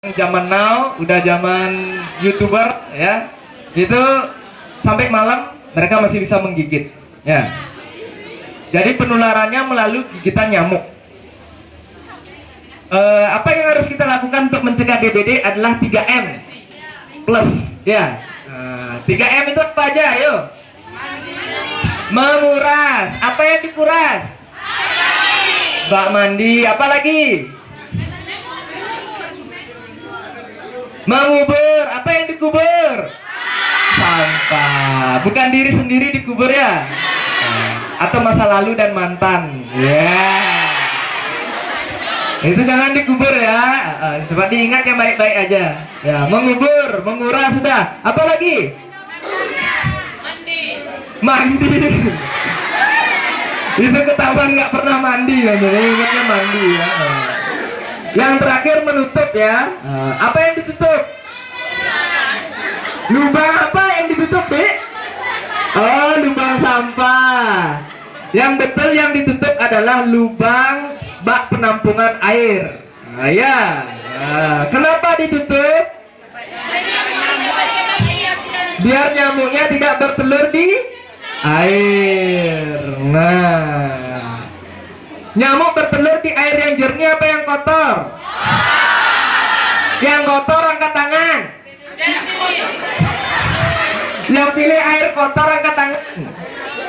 Zaman now udah zaman YouTuber ya, itu sampai malam mereka masih bisa menggigit ya. Jadi penularannya melalui gigitan nyamuk. Apa yang harus kita lakukan untuk mencegah DBD adalah 3M plus ya. 3M itu apa aja? Ayo. Menguras. Apa yang dikuras? Bak mandi. Apa lagi? Mengubur. Apa yang dikubur? Sampah. Bukan diri sendiri dikubur ya. Atau masa lalu dan mantan. Ya. Itu jangan dikubur ya. Coba diingat yang baik-baik aja. Ya, mengubur, menguras sudah. Apa lagi? Mandi. Itu ketahuan nggak pernah mandi ya. Jadi ingatnya mandi ya. Yang terakhir menutup ya. Apa yang ditutup? Lubang apa yang ditutup, Dek? Oh, lubang sampah. Yang betul yang ditutup adalah lubang bak penampungan air. Nah, ya. Kenapa ditutup? Biar nyamuknya tidak bertelur di air. Nah, nyamuk bertelur di air yang jernih apa yang kotor? Yang kotor angkat tangan. Yang pilih air kotor angkat tangan.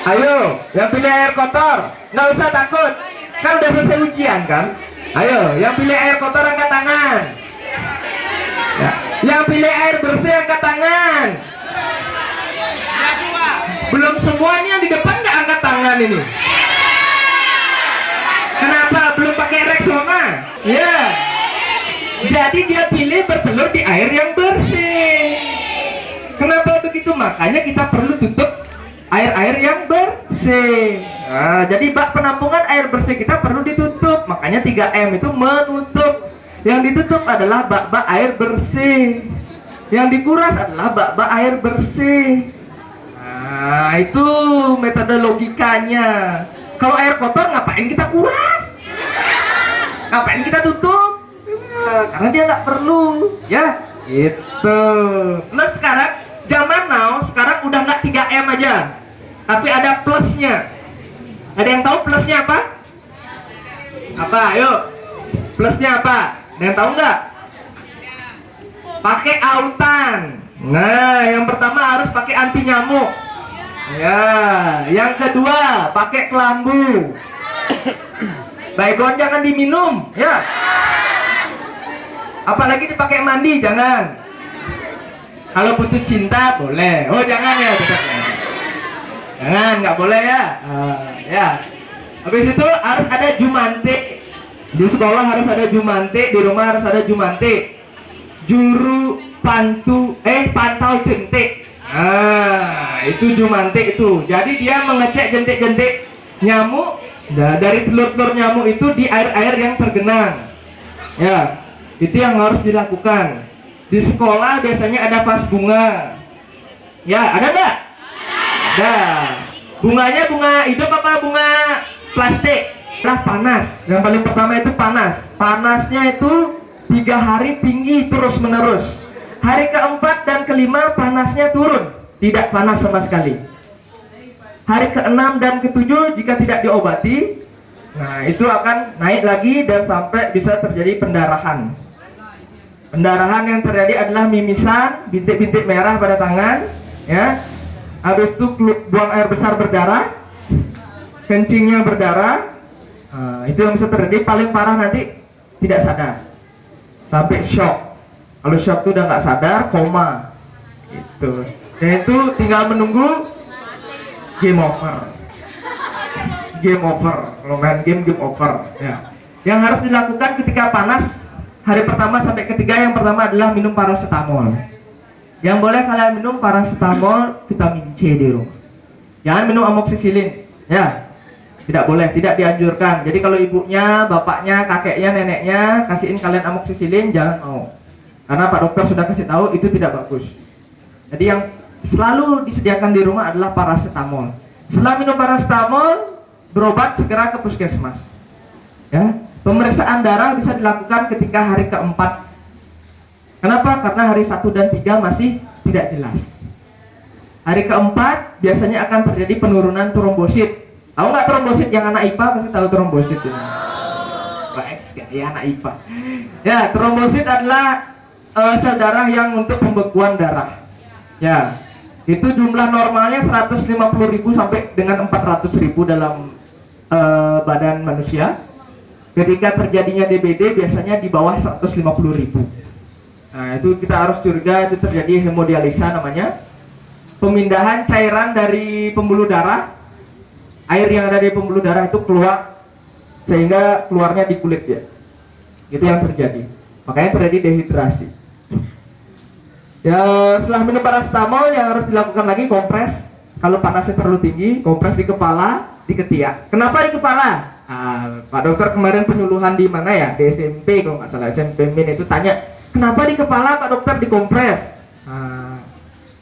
Ayo, yang pilih air kotor. Nggak usah takut. Kan udah selesai ujian kan? Ayo, yang pilih air kotor angkat tangan. Ya. Yang pilih air bersih angkat tangan. Belum semuanya yang di depan nggak angkat tangan ini. Kenapa? Belum pakai Rexona? Ya. Jadi dia pilih bertelur di air yang bersih. Kenapa begitu? Makanya kita perlu tutup air-air yang bersih. Nah, jadi bak penampungan air bersih kita perlu ditutup. Makanya 3M itu menutup. Yang ditutup adalah bak-bak air bersih. Yang dikuras adalah bak-bak air bersih. Nah, itu metode logikanya. Kalau air kotor ngapain kita kuras? Ngapain kita tutup? Karena dia nggak perlu, ya. Gitu. Nah sekarang zaman now sekarang udah nggak 3M aja, tapi ada plusnya. Ada yang tahu plusnya apa? Apa? Ayo. Plusnya apa? Ada yang tahu nggak? Pakai autan. Nah, yang pertama harus pakai anti nyamuk. Ya, yang kedua pakai kelambu. Baygon jangan diminum, ya. Apalagi dipakai mandi, jangan. Kalau putus cinta boleh. Oh, jangan ya, tetap. Jangan, nggak boleh ya. Ya. Habis itu harus ada jumante. Di sekolah harus ada jumante, di rumah harus ada jumante. Juru pantau jentik. Itu jumante itu. Jadi dia mengecek jentik-jentik nyamuk. Nah, dari telur-telur nyamuk itu di air-air yang tergenang. Ya, itu yang harus dilakukan. Di sekolah biasanya ada vas bunga. Ya, ada nggak? Ada. Bunganya bunga hidup apa bunga plastik? Nah, panas. Yang paling pertama itu panas. Panasnya itu 3 hari tinggi terus menerus. Hari keempat dan kelima panasnya turun, tidak panas sama sekali. Hari ke-6 dan ke-7 jika tidak diobati, nah itu akan naik lagi dan sampai bisa terjadi pendarahan. Pendarahan yang terjadi adalah mimisan, bintik-bintik merah pada tangan, ya. Habis itu buang air besar berdarah, kencingnya berdarah. Itu yang bisa terjadi. Paling parah nanti tidak sadar, sampai shock. Kalau shock itu udah nggak sadar, koma. Itu. Dan itu tinggal menunggu game over. Game over. Kalau main game over. Ya. Yang harus dilakukan ketika panas, hari pertama sampai ketiga, yang pertama adalah minum paracetamol. Yang boleh kalian minum paracetamol vitamin C di rumah. Jangan minum amoxicillin. Ya. Tidak boleh, tidak dianjurkan. Jadi kalau ibunya, bapaknya, kakeknya, neneknya kasihin kalian amoxicillin, jangan mau. Karena Pak Dokter sudah kasih tahu itu tidak bagus. Jadi yang selalu disediakan di rumah adalah paracetamol. Setelah minum paracetamol, berobat segera ke puskesmas. Ya, pemeriksaan darah bisa dilakukan ketika hari keempat Kenapa? Karena hari 1 dan 3 masih tidak jelas. Hari keempat biasanya akan terjadi penurunan trombosit. Tahu nggak trombosit? Yang anak IPA pasti tahu trombosit ya. Ya anak IPA. Ya, trombosit adalah sel darah yang untuk pembekuan darah. Ya, itu jumlah normalnya 150.000 sampai dengan 400.000 dalam badan manusia. Ketika terjadinya DBD biasanya di bawah 150.000. Nah, itu kita harus curiga itu terjadi hemodialisa namanya. Pemindahan cairan dari pembuluh darah, air yang ada di pembuluh darah itu keluar sehingga keluarnya di kulit ya. Itu yang terjadi. Makanya terjadi dehidrasi. Ya, setelah minum paracetamol yang harus dilakukan lagi kompres. Kalau panasnya terlalu tinggi, kompres di kepala, di ketiak. Kenapa di kepala? Pak dokter kemarin penyuluhan di mana ya? Di SMP kalau nggak salah, SMP Min itu tanya, kenapa di kepala Pak dokter dikompres?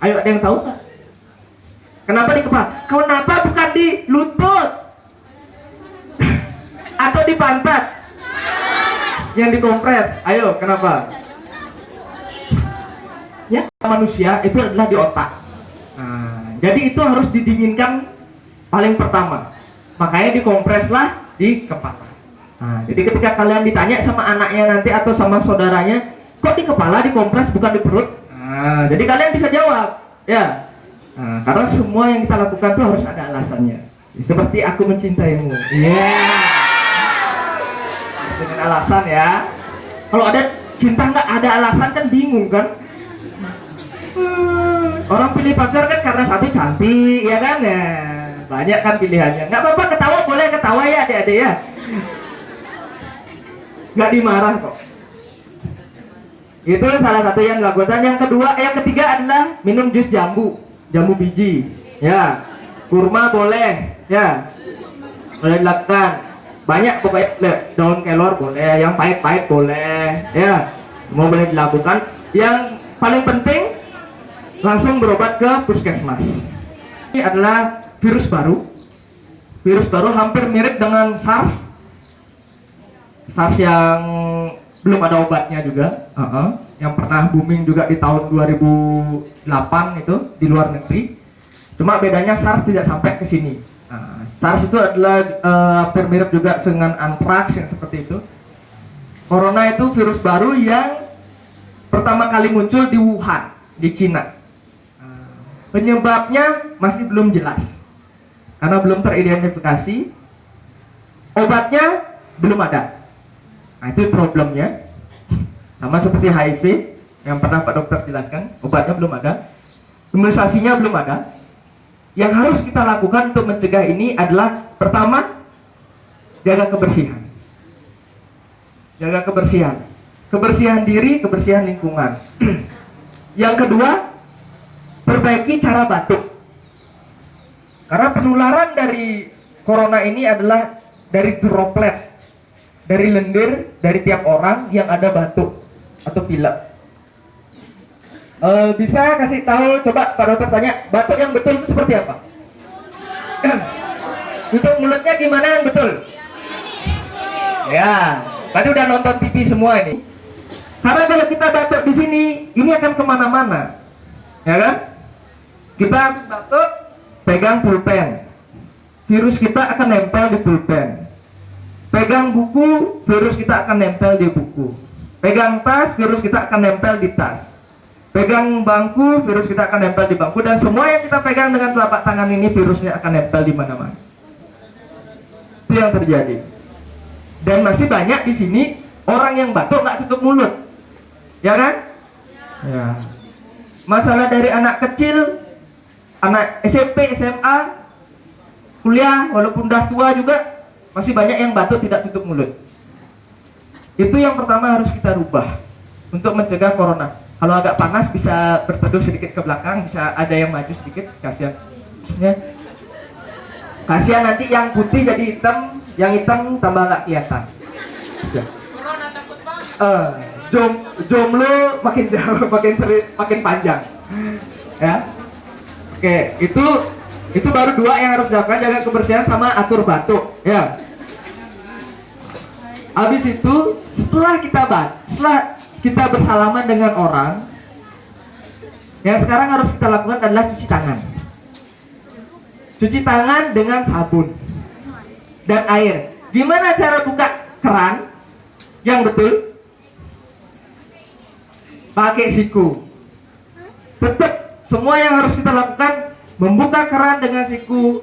Ayo ada yang tahu nggak? Kenapa di kepala? Kenapa bukan di lutut? Atau di pantat? Yang dikompres? Ayo, kenapa? Ya, manusia itu adalah di otak. Jadi itu harus didinginkan paling pertama. Makanya dikompreslah di kepala. Jadi ketika kalian ditanya sama anaknya nanti atau sama saudaranya, kok di kepala dikompres bukan di perut? Jadi kalian bisa jawab, ya. Karena semua yang kita lakukan tuh harus ada alasannya. Seperti aku mencintaimu. Dengan alasan ya. Kalau ada cinta nggak ada alasan kan bingung kan? Orang pilih pacar kan karena satu cantik, ya kan ya. Banyak kan pilihannya. Nggak apa-apa ketawa boleh ketawa ya adik-adik ya. Nggak dimarah kok. Itu salah satu yang dilakukan. Yang kedua, yang ketiga adalah minum jus jambu biji. Ya, kurma boleh, ya, boleh dilakukan. Banyak pokoknya daun kelor boleh, yang pahit-pahit boleh, ya, semua boleh dilakukan. Yang paling penting langsung berobat ke puskesmas. Ini adalah virus baru. Virus baru hampir mirip dengan SARS. SARS yang belum ada obatnya juga. Yang pernah booming juga di tahun 2008 itu di luar negeri. Cuma bedanya SARS tidak sampai ke sini. SARS itu adalah hampir mirip juga dengan anthrax yang seperti itu. Corona itu virus baru yang pertama kali muncul di Wuhan, di Cina. Penyebabnya masih belum jelas karena belum teridentifikasi. Obatnya belum ada. Nah, itu problemnya. Sama seperti HIV yang pernah Pak Dokter jelaskan, obatnya belum ada, imunisasinya belum ada. Yang harus kita lakukan untuk mencegah ini adalah pertama, jaga kebersihan. Jaga kebersihan. Kebersihan diri, kebersihan lingkungan. Yang kedua, perbaiki cara batuk. Karena penularan dari corona ini adalah dari droplet, dari lendir, dari tiap orang yang ada batuk atau pilek. Bisa kasih tahu, coba Pak Dokter tanya, batuk yang betul itu seperti apa? Tutup mulutnya gimana yang betul? Ya, tadi udah nonton TV semua ini. Karena kalau kita batuk di sini, ini akan kemana-mana, ya kan? Kita habis batuk, pegang pulpen, virus kita akan nempel di pulpen. Pegang buku, virus kita akan nempel di buku. Pegang tas, virus kita akan nempel di tas. Pegang bangku, virus kita akan nempel di bangku. Dan semua yang kita pegang dengan telapak tangan ini, virusnya akan nempel di mana-mana. Itu yang terjadi. Dan masih banyak di sini orang yang batuk nggak tutup mulut, ya kan? Ya. Masalah dari anak kecil, anak SMP, SMA, kuliah, walaupun udah tua juga masih banyak yang batuk tidak tutup mulut. Itu yang pertama harus kita rubah untuk mencegah corona. Kalau agak panas bisa berteduh sedikit ke belakang, bisa ada yang maju sedikit, kasihan. Ya. Kasihan nanti yang putih jadi hitam, yang hitam tambah nggak kelihatan. Ya. Corona takut banget. Jomblo makin jauh, makin sering, makin panjang. Ya. Oke, itu baru dua yang harus dilakukan, jaga kebersihan sama atur batuk. Ya. Habis itu setelah kita bersalaman dengan orang, yang sekarang harus kita lakukan adalah cuci tangan. Cuci tangan dengan sabun dan air. Gimana cara buka keran yang betul? Pakai siku. Tetap semua yang harus kita lakukan, membuka keran dengan siku,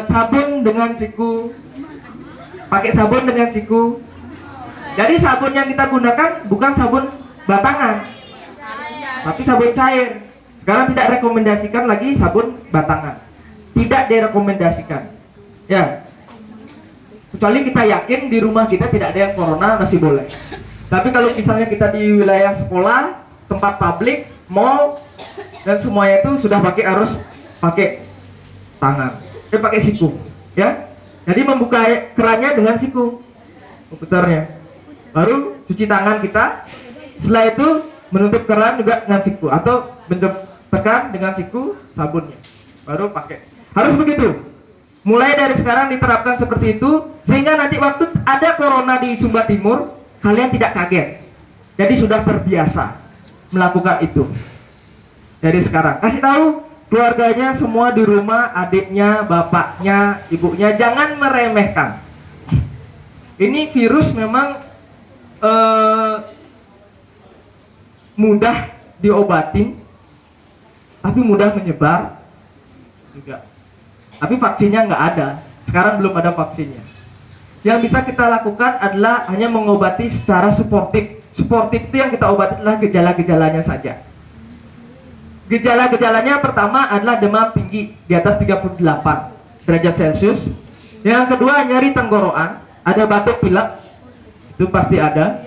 sabun dengan siku, pakai sabun dengan siku. Jadi sabun yang kita gunakan bukan sabun batangan, tapi sabun cair. Sekarang tidak rekomendasikan lagi sabun batangan, tidak direkomendasikan. Ya, kecuali kita yakin di rumah kita tidak ada yang corona, masih boleh. Tapi kalau misalnya kita di wilayah sekolah, tempat publik, mall, dan semuanya itu sudah harus pakai tangan, pakai siku, ya. Jadi membuka kerannya dengan siku, komputernya. Baru cuci tangan kita. Setelah itu menutup keran juga dengan siku atau tekan dengan siku sabunnya. Baru pakai. Harus begitu. Mulai dari sekarang diterapkan seperti itu, sehingga nanti waktu ada corona di Sumba Timur, kalian tidak kaget. Jadi sudah terbiasa melakukan itu. Dari sekarang kasih tahu keluarganya semua di rumah, adiknya, bapaknya, ibunya, jangan meremehkan. Ini virus memang mudah diobatin, tapi mudah menyebar juga. Tapi vaksinnya nggak ada. Sekarang belum ada vaksinnya. Yang bisa kita lakukan adalah hanya mengobati secara suportif. Suportif itu yang kita obati adalah gejala-gejalanya saja. Gejala-gejalanya pertama adalah demam tinggi di atas 38 derajat Celcius. Yang kedua nyeri tenggorokan, ada batuk pilek, itu pasti ada.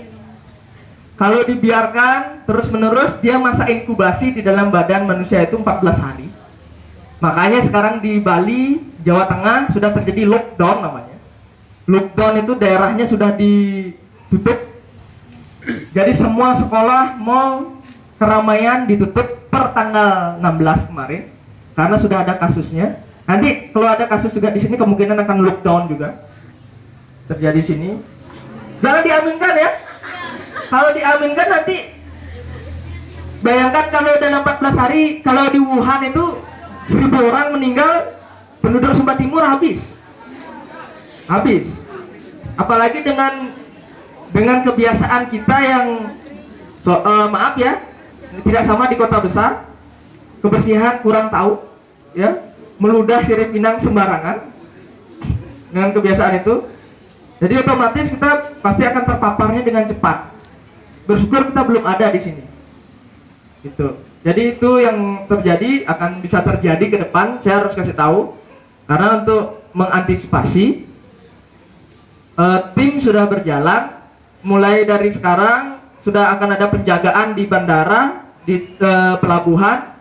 Kalau dibiarkan terus-menerus, dia masa inkubasi di dalam badan manusia itu 14 hari. Makanya sekarang di Bali, Jawa Tengah sudah terjadi lockdown namanya. Lockdown itu daerahnya sudah ditutup. Jadi semua sekolah, mall, keramaian ditutup per tanggal 16 kemarin karena sudah ada kasusnya. Nanti kalau ada kasus juga di sini kemungkinan akan lockdown juga terjadi sini. Jangan diaminkan ya. Kalau diaminkan nanti bayangkan kalau dalam 14 hari, kalau di Wuhan itu 1000 orang meninggal, penduduk Sumba Timur habis. Apalagi dengan kebiasaan kita yang maaf ya, tidak sama di kota besar, kebersihan kurang tahu, ya, meludah sirip pinang sembarangan dengan kebiasaan itu. Jadi otomatis kita pasti akan terpaparnya dengan cepat. Bersyukur kita belum ada di sini. Gitu. Jadi itu yang terjadi, akan bisa terjadi ke depan. Saya harus kasih tahu karena untuk mengantisipasi, tim sudah berjalan. Mulai dari sekarang sudah akan ada penjagaan di bandara, di pelabuhan.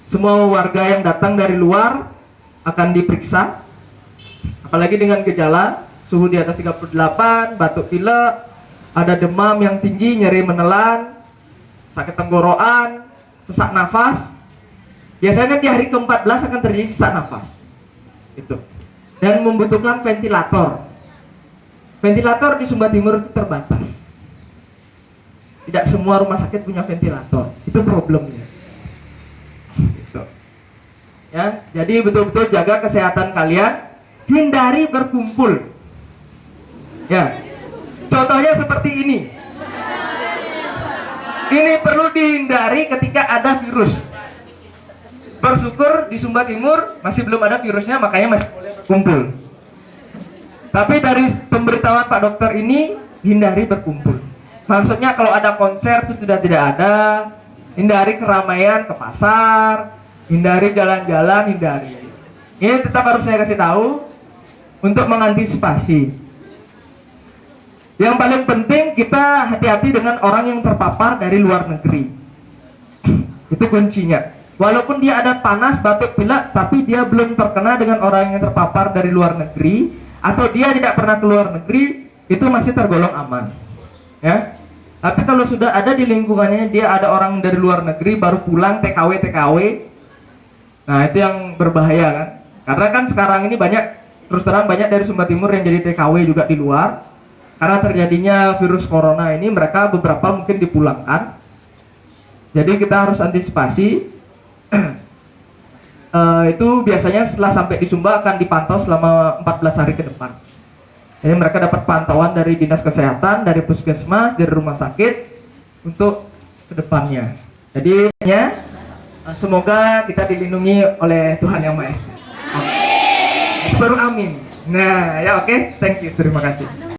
Semua warga yang datang dari luar akan diperiksa. Apalagi dengan gejala suhu di atas 38, batuk pilek, ada demam yang tinggi, nyeri menelan, sakit tenggorokan, sesak nafas. Biasanya di hari ke-14 akan terjadi sesak nafas. Itu. Dan membutuhkan ventilator. Ventilator di Sumba Timur itu terbatas. Tidak semua rumah sakit punya ventilator. Itu problemnya. Gitu. Ya, jadi betul-betul jaga kesehatan kalian, hindari berkumpul. Ya. Contohnya seperti ini. Ini perlu dihindari ketika ada virus. Bersyukur di Sumba Timur masih belum ada virusnya, makanya masih boleh berkumpul. Tapi dari pemberitahuan Pak Dokter ini, hindari berkumpul. Maksudnya kalau ada konser itu sudah tidak ada. Hindari keramaian ke pasar, hindari jalan-jalan, hindari. Ini tetap harus saya kasih tahu untuk mengantisipasi. Yang paling penting kita hati-hati dengan orang yang terpapar dari luar negeri. Itu kuncinya. Walaupun dia ada panas, batuk pilek, tapi dia belum terkena dengan orang yang terpapar dari luar negeri, atau dia tidak pernah keluar negeri, itu masih tergolong aman. Ya. Tapi kalau sudah ada di lingkungannya, dia ada orang dari luar negeri baru pulang TKW, nah itu yang berbahaya kan. Karena kan sekarang ini banyak, terus terang banyak dari Sumba Timur yang jadi TKW juga di luar. karena terjadinya virus corona ini mereka beberapa mungkin dipulangkan. Jadi kita harus antisipasi. Itu biasanya setelah sampai di Sumba akan dipantau selama 14 hari ke depan. Jadi mereka dapat pantauan dari dinas kesehatan, dari puskesmas, dari rumah sakit untuk kedepannya. Jadi ya, semoga kita dilindungi oleh Tuhan Yang Maha Esa. Baru amin. Nah ya oke, thank you, terima kasih.